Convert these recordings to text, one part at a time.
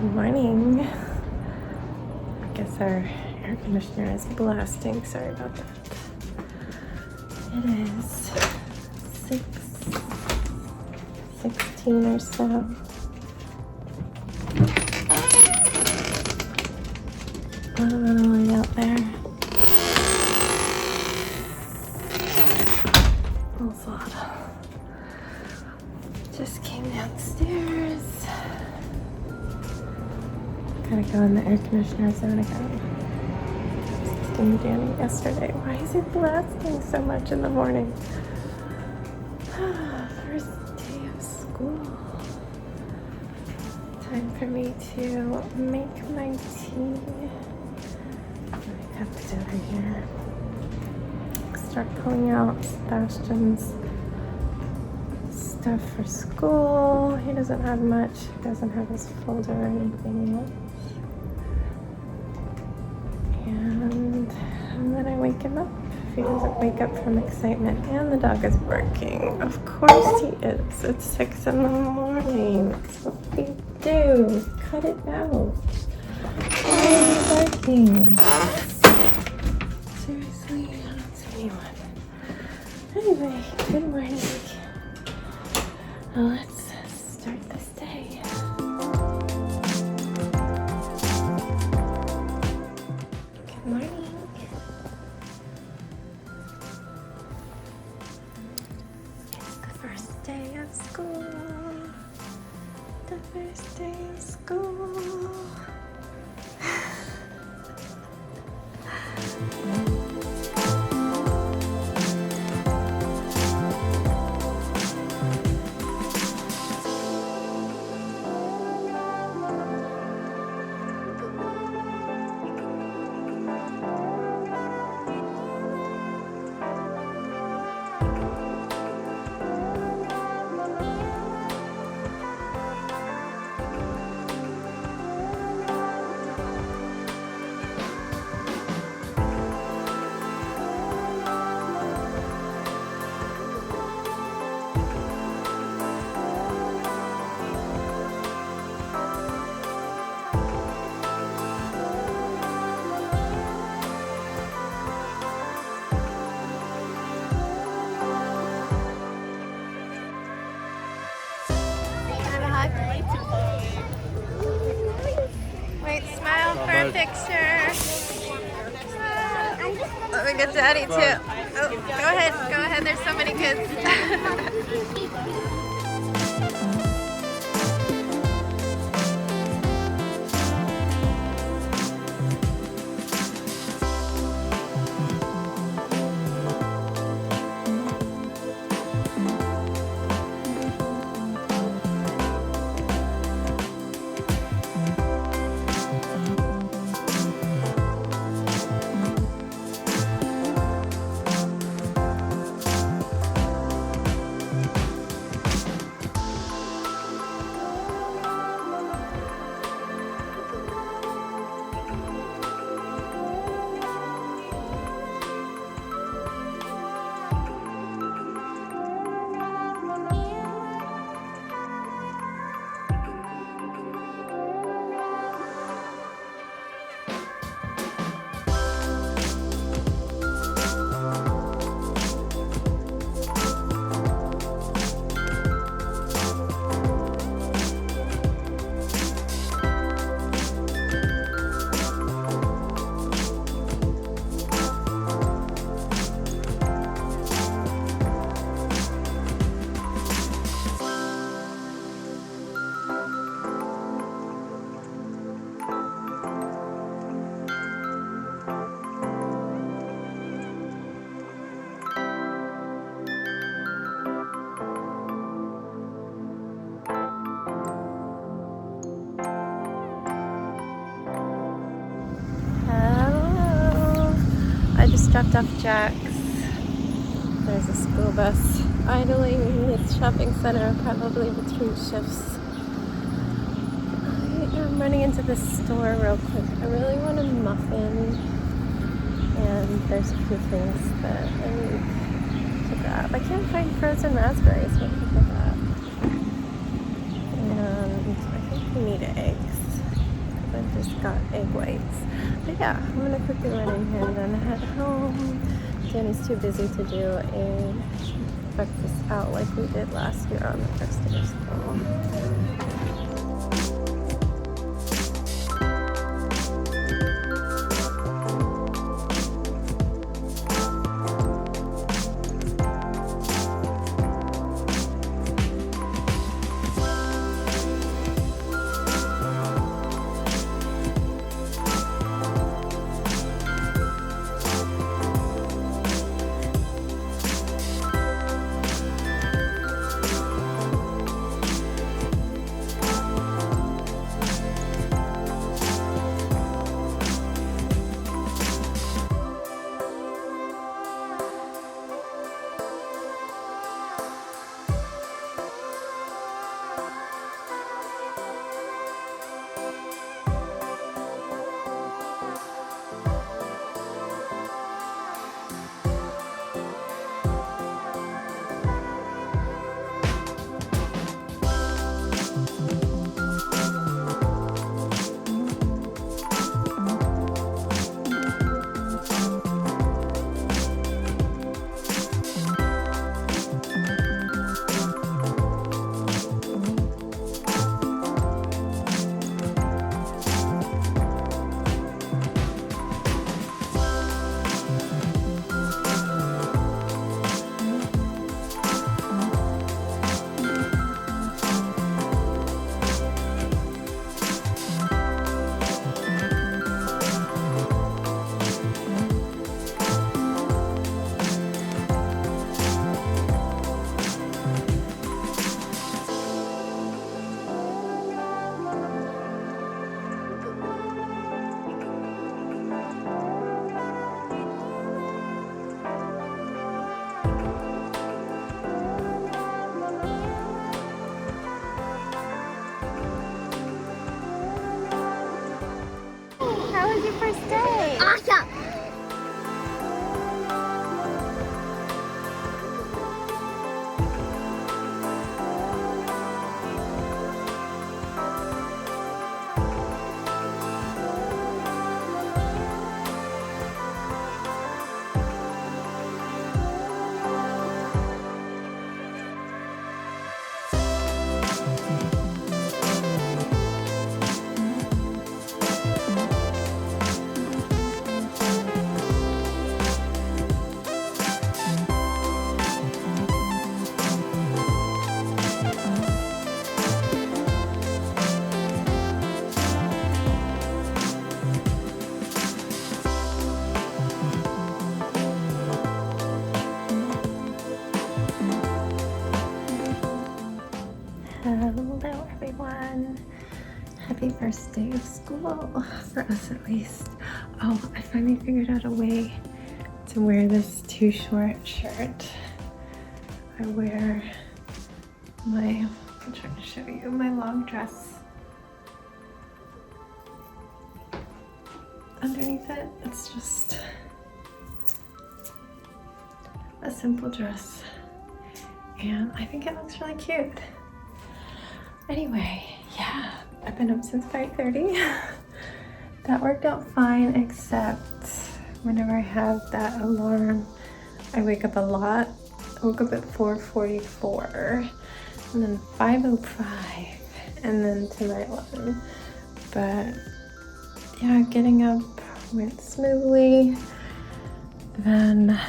Good morning. I guess our air conditioner is blasting. Sorry about that. It is 6:16 or so. A lot of light out there. Just came downstairs. Gotta go in the air conditioner zone again. I was texting Danny yesterday. Why is it blasting so much in the morning? First day of school. Time for me to make my tea. My cup's over here. Start pulling out Sebastian's stuff for school. He doesn't have much. He doesn't have his folder or anything yet. And then I wake him up if he doesn't wake up from excitement. And the dog is barking. Of course he is. It's 6 in the morning. That's what we do. Cut it out. Why is he barking? Seriously, I don't see anyone. Anyway, good morning. Let's start this day. Good morning. It's the first day of school. The first day of school. Wait, smile for a picture. Let me get Daddy too. Oh, go ahead. There's so many kids. Dropped off Jack's. There's a school bus idling in this shopping center, probably between shifts. I'm running into the store real quick. I really want a muffin, and there's a few things that I need to grab. I can't find frozen raspberries. What to pick up? And I think we need eggs. just got egg whites. But yeah, I'm gonna quickly run in here and then head home. Danny's too busy to do a breakfast out like we did last year on the first day of school. How was your first day? Awesome! Hello everyone. Happy first day of school, for us at least. Oh, I finally figured out a way to wear this too short shirt. I wear my, I'm trying to show you, my long dress underneath it. It's just a simple dress and I think it looks really cute. Anyway, yeah, I've been up since 5:30. That worked out fine, except whenever I have that alarm, I wake up a lot. I woke up at 4:44, and then 5:05, and then tonight 11. But yeah, getting up went smoothly. Then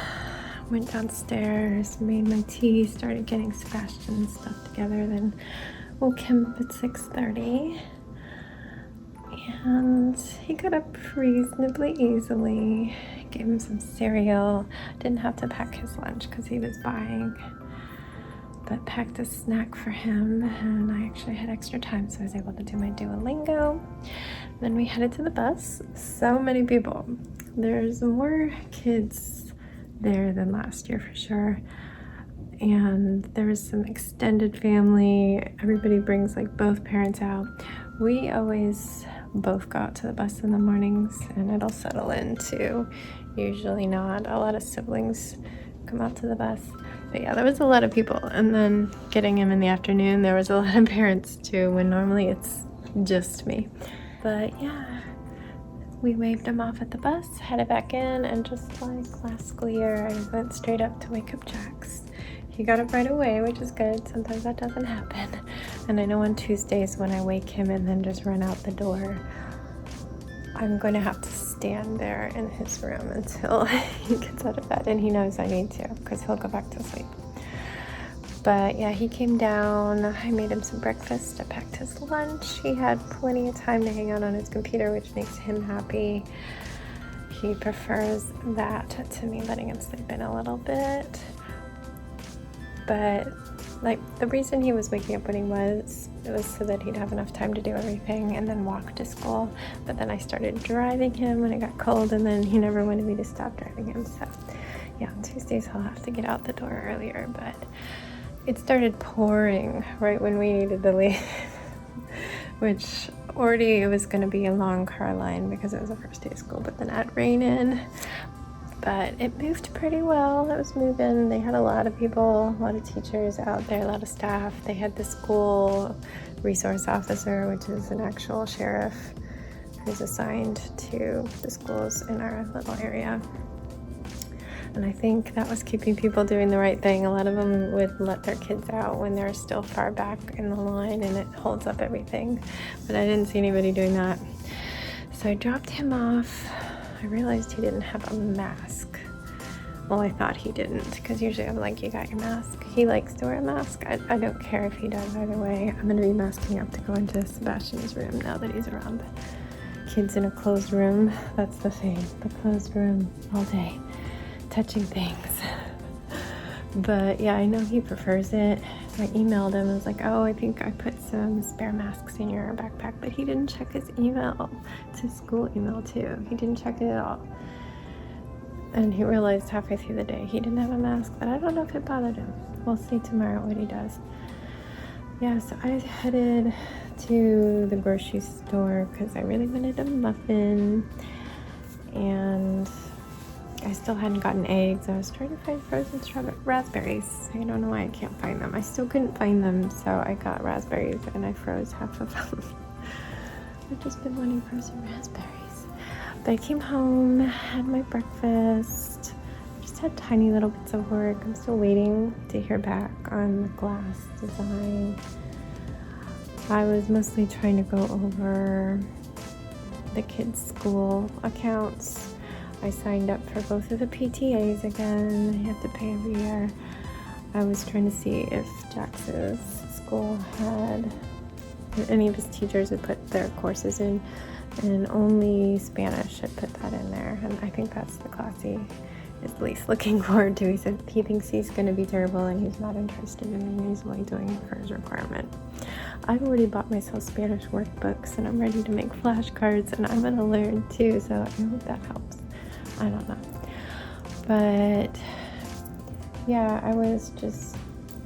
went downstairs, made my tea, started getting Sebastian's stuff together, then woke him up at 6:30. And he got up reasonably easily. Gave him some cereal. Didn't have to pack his lunch because he was buying, but packed a snack for him, and I actually had extra time, so I was able to do my Duolingo. Then we headed to the bus. So many people. There's more kids there than last year for sure. And there was some extended family. Everybody brings like both parents out. We always both go out to the bus in the mornings, and it'll settle in too. Usually not. A lot of siblings come out to the bus. But yeah, there was a lot of people. And then getting him in the afternoon, there was a lot of parents too, when normally it's just me. But yeah, we waved him off at the bus, headed back in, and just like last school year, I went straight up to wake up Jax. He got up right away, which is good. Sometimes that doesn't happen. And I know on Tuesdays when I wake him and then just run out the door, I'm going to have to stand there in his room until he gets out of bed. And he knows I need to, because he'll go back to sleep. But yeah, he came down. I made him some breakfast. I packed his lunch. He had plenty of time to hang out on his computer, which makes him happy. He prefers that to me letting him sleep in a little bit. But like the reason he was waking up when he was, it was so that he'd have enough time to do everything and then walk to school. But then I started driving him when it got cold, and then he never wanted me to stop driving him. So yeah, on Tuesdays I'll have to get out the door earlier. But it started pouring right when we needed to leave, which already it was going to be a long car line because it was the first day of school, but then it had rain in. But it moved pretty well. It was moving. They had a lot of people, a lot of teachers out there, a lot of staff. They had the school resource officer, which is an actual sheriff who's assigned to the schools in our little area. And I think that was keeping people doing the right thing. A lot of them would let their kids out when they're still far back in the line, and it holds up everything. But I didn't see anybody doing that. So I dropped him off. I realized he didn't have a mask. Well, I thought he didn't, because usually I'm like, you got your mask. He likes to wear a mask. I don't care if he does either way. I'm going to be masking up to go into Sebastian's room now that he's around. Kids in a closed room, that's the thing. The closed room all day, touching things. But yeah, I know he prefers it. So I emailed him. I was like, oh, I think I put some spare masks in your backpack. But he didn't check his email. It's his school email too. He didn't check it at all. And he realized halfway through the day he didn't have a mask, but I don't know if it bothered him. We'll see tomorrow what he does. Yeah, so I headed to the grocery store because I really wanted a muffin. And I still hadn't gotten eggs. I was trying to find frozen raspberries. I don't know why I can't find them. I still couldn't find them, so I got raspberries and I froze half of them. I've just been wanting frozen raspberries. But I came home, had my breakfast, just had tiny little bits of work. I'm still waiting to hear back on the glass design. I was mostly trying to go over the kids' school accounts. I signed up for both of the PTAs again. You have to pay every year. I was trying to see if Jax's school had, any of his teachers had put their courses in, and only Spanish had put that in there. And I think that's the class he is least looking forward to. He said he thinks he's going to be terrible and he's not interested in it. He's only doing it for his requirement. I've already bought myself Spanish workbooks and I'm ready to make flashcards, and I'm going to learn too, so I hope that helps. I don't know. But yeah, I was just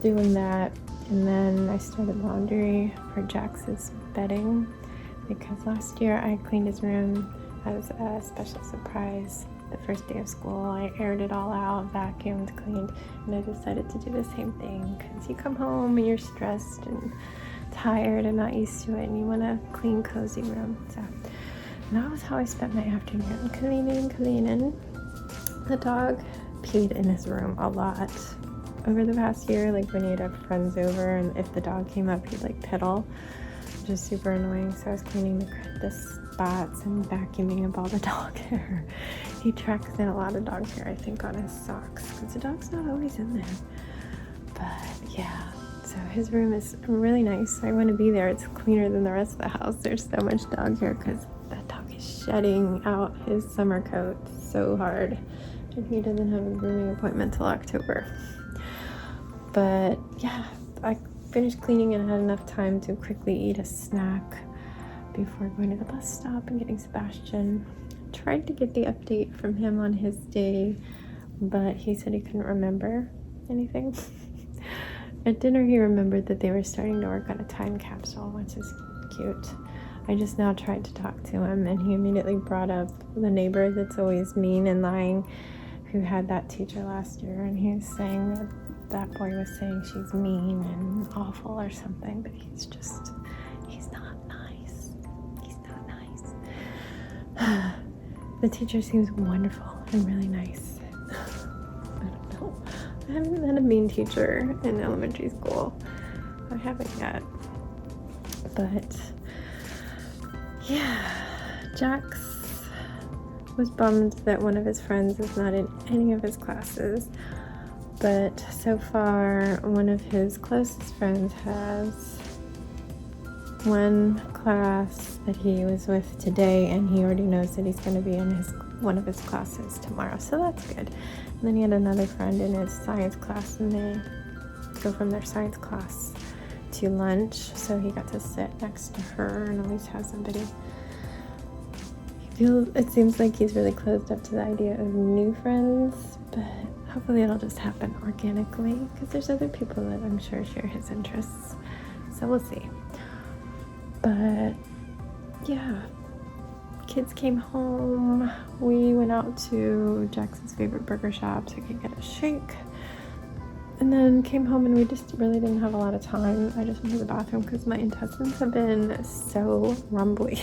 doing that, and then I started laundry for Jax's bedding because last year I cleaned his room as a special surprise. The first day of school, I aired it all out, vacuumed, cleaned, and I decided to do the same thing because you come home and you're stressed and tired and not used to it, and you want a clean, cozy room. So that was how I spent my afternoon, cleaning. The dog peed in his room a lot over the past year, like when he'd have friends over, and if the dog came up, he'd like piddle, which is super annoying. So I was cleaning the spots and vacuuming up all the dog hair. He tracks in a lot of dog hair, I think, on his socks, because the dog's not always in there. But yeah, so his room is really nice. I want to be there. It's cleaner than the rest of the house. There's so much dog hair because that dog is shedding out his summer coat so hard, and he doesn't have a grooming appointment till October. But yeah, I finished cleaning and had enough time to quickly eat a snack before going to the bus stop and getting Sebastian. Tried to get the update from him on his day, but he said he couldn't remember anything. At dinner, he remembered that they were starting to work on a time capsule, which is cute. I just now tried to talk to him, and he immediately brought up the neighbor that's always mean and lying, who had that teacher last year, and he was saying that that boy was saying she's mean and awful or something, but he's not nice. He's not nice. the teacher seems wonderful and really nice. I don't know. I haven't had a mean teacher in elementary school. I haven't yet. But yeah, Jax was bummed that one of his friends is not in any of his classes. But so far, one of his closest friends has one class that he was with today, and he already knows that he's going to be in one of his classes tomorrow, so that's good. And then he had another friend in his science class, and they go from their science class to lunch, so he got to sit next to her and at least have somebody. It seems like he's really closed up to the idea of new friends, but hopefully it'll just happen organically, because there's other people that I'm sure share his interests, so we'll see. But yeah, kids came home. We went out to Jackson's favorite burger shop so I could get a shake, and then came home, and we just really didn't have a lot of time. I just went to the bathroom because my intestines have been so rumbly.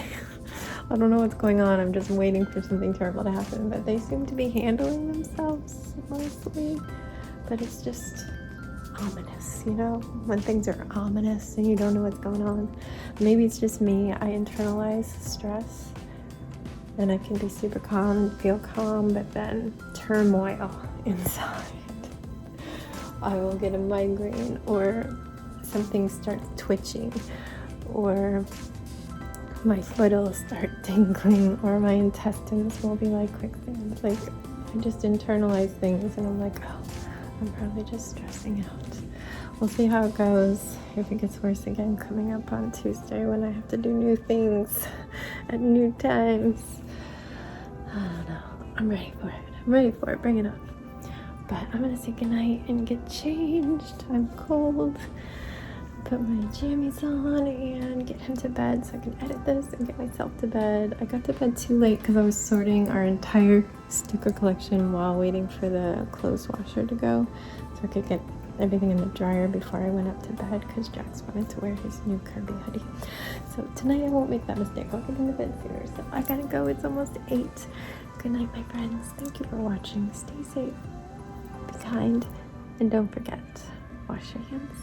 I don't know what's going on. I'm just waiting for something terrible to happen, but they seem to be handling themselves mostly. But it's just ominous, when things are ominous and you don't know what's going on. Maybe it's just me. I internalize stress and I can be super calm and feel calm, but then turmoil inside. I will get a migraine, or something starts twitching, or my foot will start tingling, or my intestines will be like quicksand. Like, I just internalize things and I'm like, oh, I'm probably just stressing out. We'll see how it goes. If it gets worse again coming up on Tuesday when I have to do new things at new times. I don't know. I'm ready for it. Bring it up. But I'm gonna say goodnight and get changed. I'm cold. Put my jammies on and get him to bed so I can edit this and get myself to bed. I got to bed too late because I was sorting our entire sticker collection while waiting for the clothes washer to go, so I could get everything in the dryer before I went up to bed, because Jax wanted to wear his new Kirby hoodie. So tonight I won't make that mistake. I'll get into bed sooner. So I gotta go. It's almost 8. Good night, my friends. Thank you for watching. Stay safe, be kind, and don't forget, wash your hands.